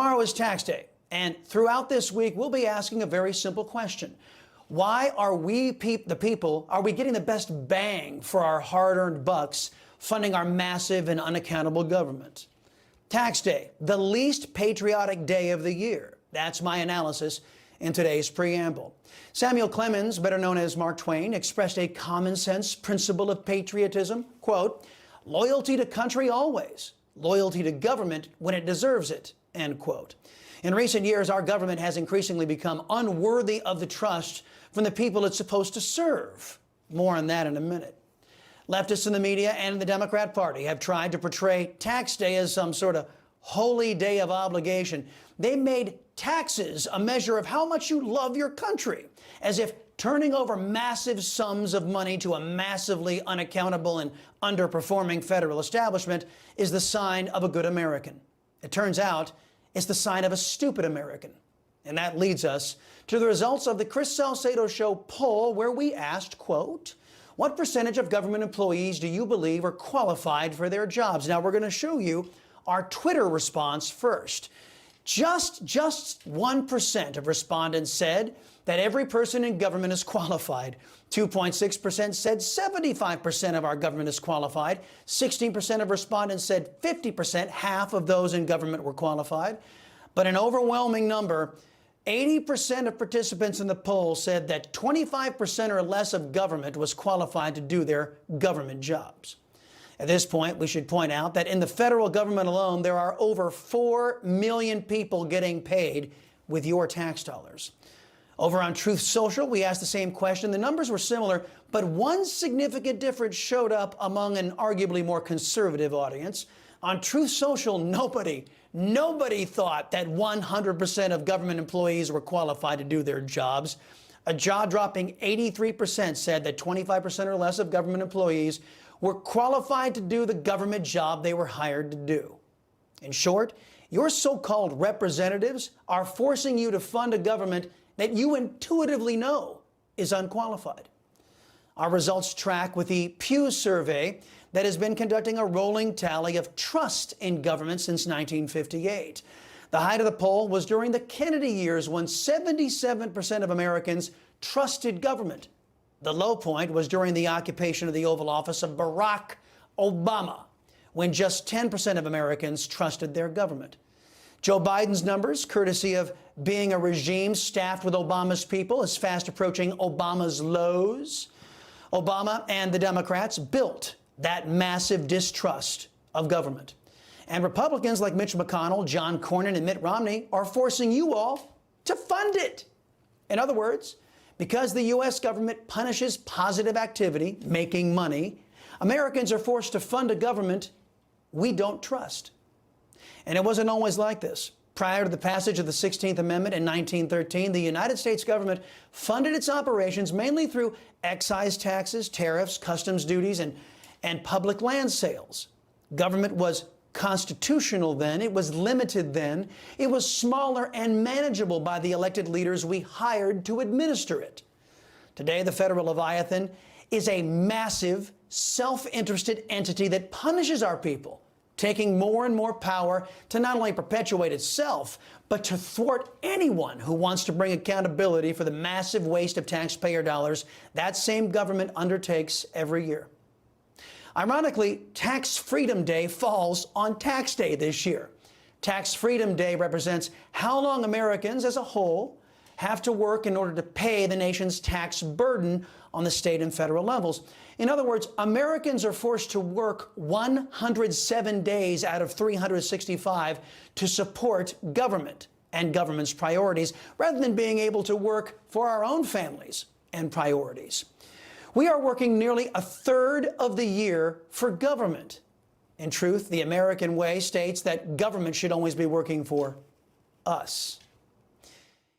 Tomorrow is tax day, and throughout this week, we'll be asking a very simple question. Why are we, the people, are we getting the best bang for our hard-earned bucks funding our massive and unaccountable government? Tax day, the least patriotic day of the year. That's my analysis in today's preamble. Samuel Clemens, better known as Mark Twain, expressed a common-sense principle of patriotism, quote, "Loyalty to country always, loyalty to government when it deserves it," end quote. In recent years, our government has increasingly become unworthy of the trust from the people it's supposed to serve. More on that in a minute. Leftists in the media and the Democrat Party have tried to portray tax day as some sort of holy day of obligation. They made taxes a measure of how much you love your country, as if turning over massive sums of money to a massively unaccountable and underperforming federal establishment is the sign of a good American. It turns out it's the sign of a stupid American. And that leads us to the results of the Chris Salcedo Show poll, where we asked, quote, "What percentage of government employees do you believe are qualified for their jobs?" Now, we're going to show you our Twitter response first. Just 1% of respondents said that every person in government is qualified. 2.6% said 75% of our government is qualified. 16% of respondents said 50%, half of those in government were qualified. But an overwhelming number, 80% of participants in the poll said that 25% or less of government was qualified to do their government jobs. At this point, we should point out that in the federal government alone, there are over 4 million people getting paid with your tax dollars. Over on Truth Social, we asked the same question. The numbers were similar, but one significant difference showed up among an arguably more conservative audience. On Truth Social, nobody thought that 100% of government employees were qualified to do their jobs. A jaw-dropping 83% said that 25% or less of government employees were qualified to do the government job they were hired to do. In short, your so-called representatives are forcing you to fund a government that you intuitively know is unqualified. Our results track with the Pew survey that has been conducting a rolling tally of trust in government since 1958. The height of the poll was during the Kennedy years, when 77% of Americans trusted government. The low point was during the occupation of the Oval Office of Barack Obama, when just 10% of Americans trusted their government. Joe Biden's numbers, courtesy of being a regime staffed with Obama's people, is fast approaching Obama's lows. Obama and the Democrats built that massive distrust of government. And Republicans like Mitch McConnell, John Cornyn, and Mitt Romney are forcing you all to fund it. In other words, because the U.S. government punishes positive activity, making money, Americans are forced to fund a government we don't trust. And it wasn't always like this. Prior to the passage of the 16th Amendment in 1913, the United States government funded its operations mainly through excise taxes, tariffs, customs duties, and public land sales. Government was constitutional then, it was limited then, it was smaller and manageable by the elected leaders we hired to administer it. Today, the federal Leviathan is a massive, self-interested entity that punishes our people, taking more and more power to not only perpetuate itself, but to thwart anyone who wants to bring accountability for the massive waste of taxpayer dollars that same government undertakes every year. Ironically, Tax Freedom Day falls on tax day this year. Tax Freedom Day represents how long Americans as a whole have to work in order to pay the nation's tax burden on the state and federal levels. In other words, Americans are forced to work 107 days out of 365 to support government and government's priorities, rather than being able to work for our own families and priorities. We are working nearly a third of the year for government. In truth, the American way states that government should always be working for us.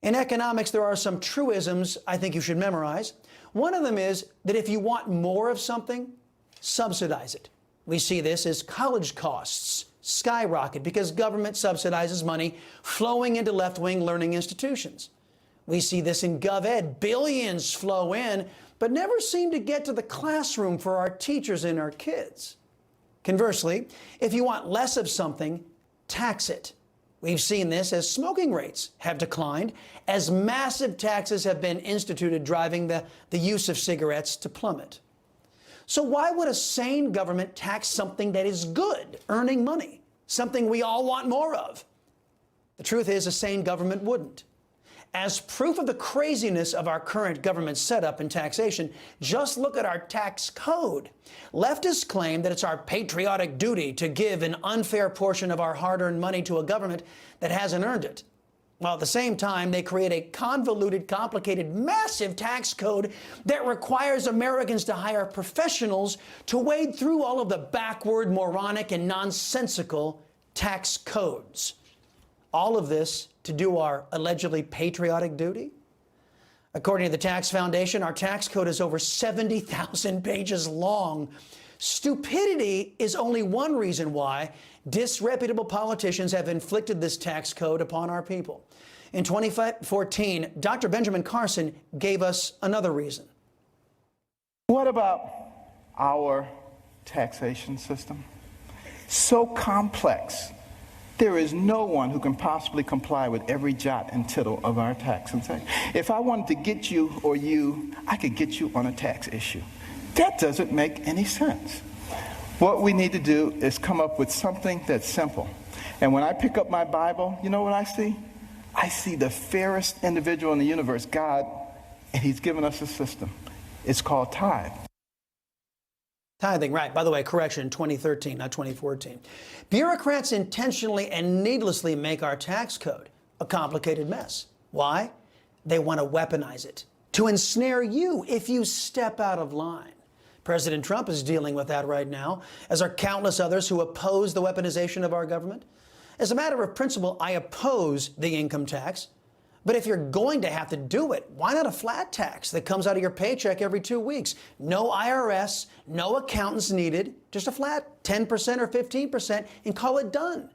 In economics, there are some truisms I think you should memorize. One of them is that if you want more of something, subsidize it. We see this as college costs skyrocket because government subsidizes money flowing into left-wing learning institutions. We see this in GovEd. Billions flow in, but never seem to get to the classroom for our teachers and our kids. Conversely, if you want less of something, tax it. We've seen this as smoking rates have declined, as massive taxes have been instituted, driving the use of cigarettes to plummet. So why would a sane government tax something that is good, earning money, something we all want more of? The truth is, a sane government wouldn't. As proof of the craziness of our current government setup and taxation, just look at our tax code. Leftists claim that it's our patriotic duty to give an unfair portion of our hard-earned money to a government that hasn't earned it. While at the same time, they create a convoluted, complicated, massive tax code that requires Americans to hire professionals to wade through all of the backward, moronic, and nonsensical tax codes. All of this to do our allegedly patriotic duty? According to the Tax Foundation, our tax code is over 70,000 pages long. Stupidity is only one reason why disreputable politicians have inflicted this tax code upon our people. In 2014, Dr. Benjamin Carson gave us another reason. What about our taxation system? So complex. There is no one who can possibly comply with every jot and tittle of our tax and tax. If I wanted to get you or you, I could get you on a tax issue. That doesn't make any sense. What we need to do is come up with something that's simple. And when I pick up my Bible, you know what I see? I see the fairest individual in the universe, God, and he's given us a system. It's called tithe. Tithing, right. By the way, correction, 2013, not 2014. Bureaucrats intentionally and needlessly make our tax code a complicated mess. Why? They want to weaponize it to ensnare you if you step out of line. President Trump is dealing with that right now, as are countless others who oppose the weaponization of our government. As a matter of principle, I oppose the income tax. But if you're going to have to do it, why not a flat tax that comes out of your paycheck every 2 weeks? No IRS, no accountants needed, just a flat 10% or 15% and call it done.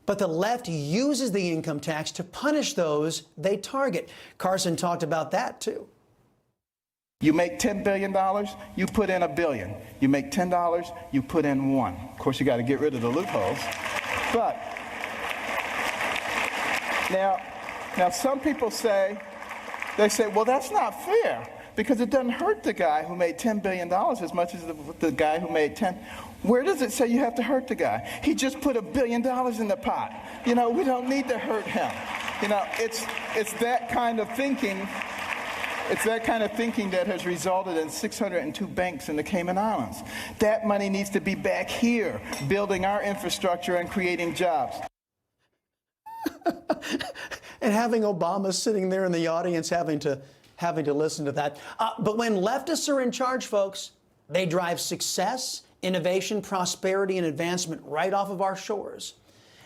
But the left uses the income tax to punish those they target. Carson talked about that too. You make $10 billion, you put in $1 billion. You make $10, you put in $1. Of course, you got to get rid of the loopholes. But now some people say, well, that's not fair because it doesn't hurt the guy who made $10 billion as much as the guy who made 10. Where does it say you have to hurt the guy? He just put $1 billion in the pot. You know, we don't need to hurt him. You know, it's that kind of thinking. It's that kind of thinking that has resulted in 602 banks in the Cayman Islands. That money needs to be back here, building our infrastructure and creating jobs. And having Obama sitting there in the audience having to listen to that. But when leftists are in charge, folks, they drive success, innovation, prosperity, and advancement right off of our shores.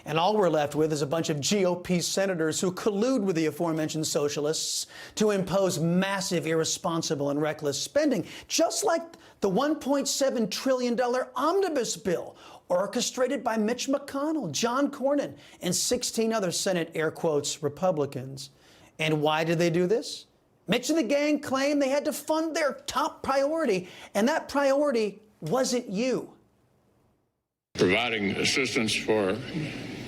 And all we're left with is a bunch of GOP senators who collude with the aforementioned socialists to impose massive, irresponsible, and reckless spending, just like the $1.7 trillion omnibus bill orchestrated by Mitch McConnell, John Cornyn, and 16 other Senate, air quotes, Republicans. And why did they do this? Mitch and the gang claimed they had to fund their top priority, and that priority wasn't you. Providing assistance for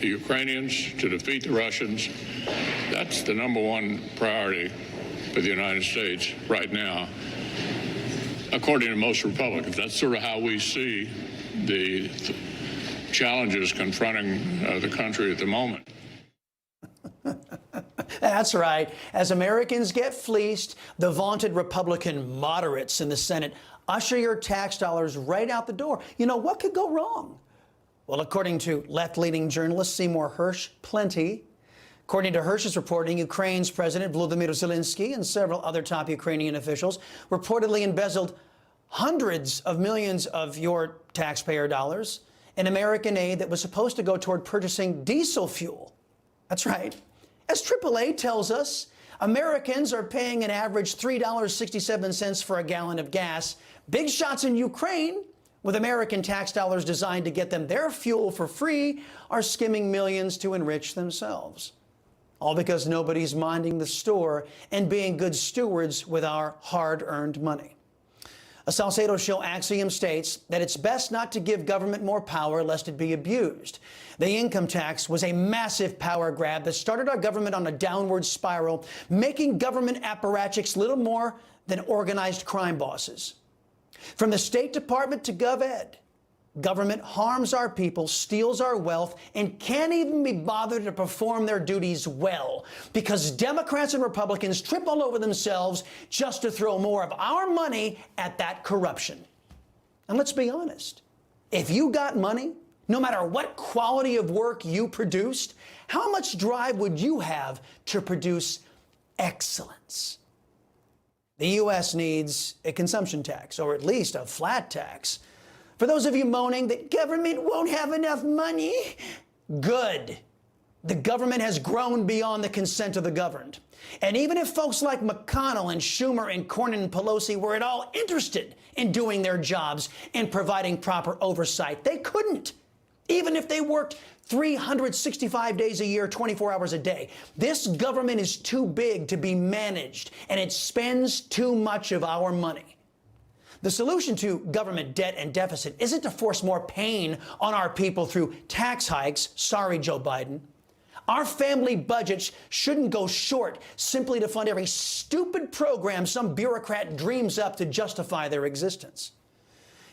the Ukrainians to defeat the Russians, that's the #1 priority for the United States right now, according to most Republicans. That's sort of how we see the challenges confronting the country at the moment. That's right. As Americans get fleeced, the vaunted Republican moderates in the Senate usher your tax dollars right out the door. You know, what could go wrong? Well, according to left-leaning journalist Seymour Hersh, plenty. According to Hersh's reporting, Ukraine's President Volodymyr Zelensky and several other top Ukrainian officials reportedly embezzled hundreds of millions of your taxpayer dollars in American aid that was supposed to go toward purchasing diesel fuel. That's right. As AAA tells us, Americans are paying an average $3.67 for a gallon of gas. Big shots in Ukraine, with American tax dollars designed to get them their fuel for free, are skimming millions to enrich themselves. All because nobody's minding the store and being good stewards with our hard-earned money. A Salcedo Show axiom states that it's best not to give government more power lest it be abused. The income tax was a massive power grab that started our government on a downward spiral, making government apparatchiks little more than organized crime bosses. From the State Department to GovEd, government harms our people, steals our wealth, and can't even be bothered to perform their duties well because Democrats and Republicans trip all over themselves just to throw more of our money at that corruption. And let's be honest, if you got money, no matter what quality of work you produced, how much drive would you have to produce excellence? The U.S. needs a consumption tax, or at least a flat tax. For those of you moaning that government won't have enough money, good. The government has grown beyond the consent of the governed. And even if folks like McConnell and Schumer and Cornyn and Pelosi were at all interested in doing their jobs and providing proper oversight, they couldn't. Even if they worked 365 days a year, 24 hours a day. This government is too big to be managed, and it spends too much of our money. The solution to government debt and deficit isn't to force more pain on our people through tax hikes. Sorry, Joe Biden. Our family budgets shouldn't go short simply to fund every stupid program some bureaucrat dreams up to justify their existence.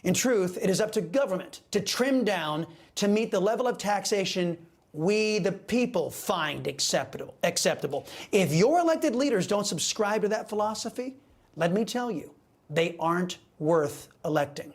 In truth, it is up to government to trim down to meet the level of taxation we, the people, find acceptable. If your elected leaders don't subscribe to that philosophy, let me tell you, they aren't worth electing.